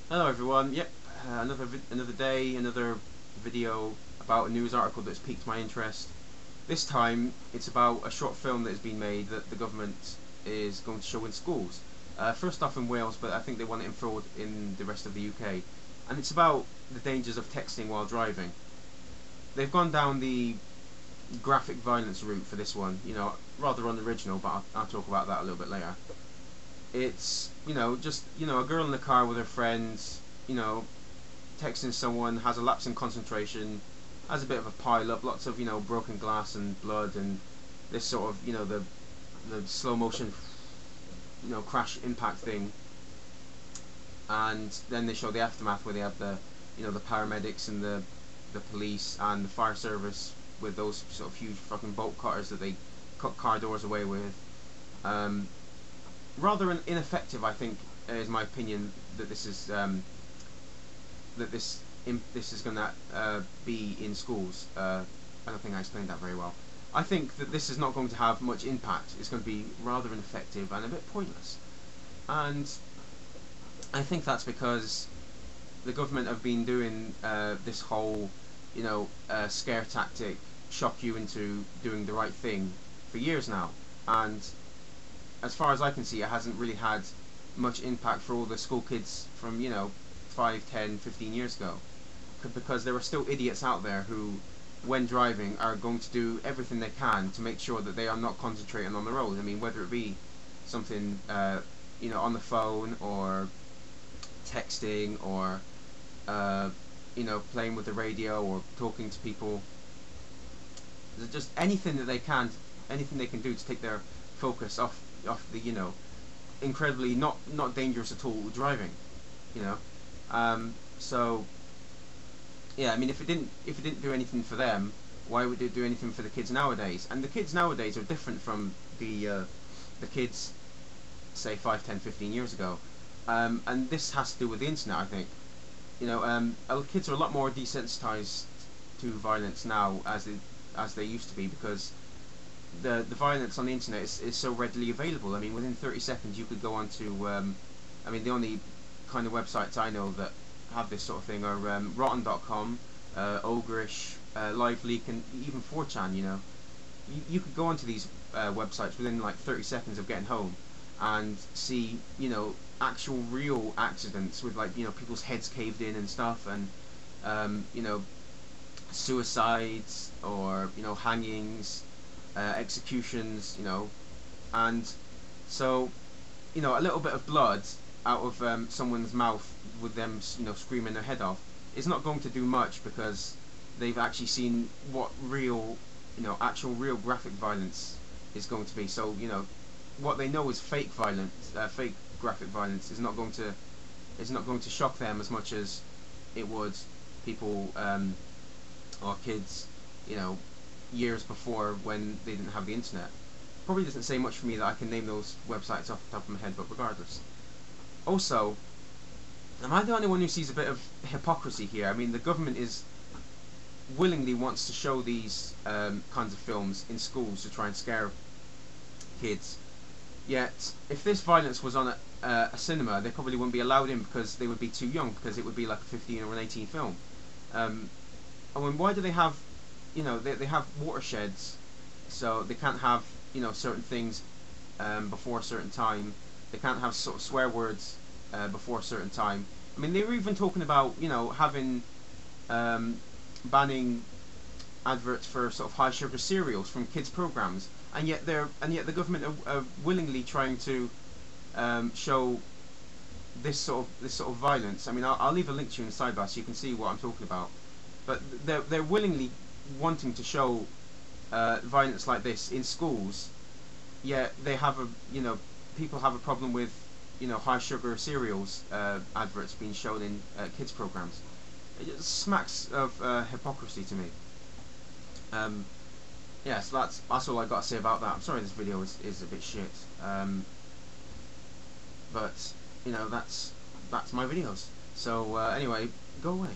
Hello everyone. Yep, another day, another video about a news article that's piqued my interest. This time, it's about a short film that has been made that the government is going to show in schools. First off in Wales, but I think they want it enrolled in the rest of the UK. And it's about the dangers of texting while driving. They've gone down the graphic violence route for this one. Rather unoriginal, but I'll talk about that a little bit later. It's just a girl in the car with her friends, texting someone, has a lapse in concentration, has a bit of a pile up, lots of broken glass and blood, and this sort of the slow motion crash impact thing. And then they show the aftermath where they have the paramedics and the police and the fire service with those sort of huge fucking bolt cutters that they cut car doors away with. Rather ineffective, I think, is my opinion that this is this is going to be in schools. I don't think I explained that very well. I think that this is not going to have much impact. It's going to be rather ineffective and a bit pointless. And I think that's because the government have been doing this whole, scare tactic, shock you into doing the right thing for years now. And as far as I can see, it hasn't really had much impact for all the school kids from 5, 10, 15 years ago, because there are still idiots out there who, when driving, are going to do everything they can to make sure that they are not concentrating on the road. I mean, whether it be something on the phone, or texting, or playing with the radio, or talking to people. Just anything that they can do to take their focus off the incredibly not dangerous at all driving. So yeah, I mean, if it didn't do anything for them, why would it do anything for the kids nowadays? And the kids nowadays are different from the kids, say, 5, 10, 15 years ago. And this has to do with the internet, I think. Kids are a lot more desensitized to violence now as they used to be, because the violence on the internet is so readily available. I mean, within 30 seconds you could go on to I mean, the only kind of websites I know that have this sort of thing are rotten.com, Ogrish, LiveLeak, and even 4chan. You could go onto these websites within like 30 seconds of getting home and see actual real accidents with people's heads caved in and stuff, and suicides, or hangings, executions, and so a little bit of blood out of someone's mouth with them screaming their head off is not going to do much, because they've actually seen what real actual real graphic violence is going to be. So what they know is fake violence, fake graphic violence is not going to shock them as much as it would people or kids years before, when they didn't have the internet. Probably doesn't say much for me that I can name those websites off the top of my head, but regardless. Also, am I the only one who sees a bit of hypocrisy here? I mean, the government willingly wants to show these kinds of films in schools to try and scare kids. Yet, if this violence was on a cinema, they probably wouldn't be allowed in, because they would be too young, because it would be like a 15 or an 18 film. I mean, why do they have they have watersheds, so they can't have certain things before a certain time. They can't have sort of swear words before a certain time. I mean, they were even talking about having banning adverts for sort of high sugar cereals from kids programs, and yet the government are willingly trying to show this sort of violence. I mean, I'll leave a link to you in the sidebar so you can see what I'm talking about. But they're willingly wanting to show violence like this in schools, yet they have people have a problem with high sugar cereals adverts being shown in kids programs. It just smacks of hypocrisy to me. Yeah, so that's all I got to say about that. I'm sorry this video is a bit shit, but that's my videos. So anyway, go away.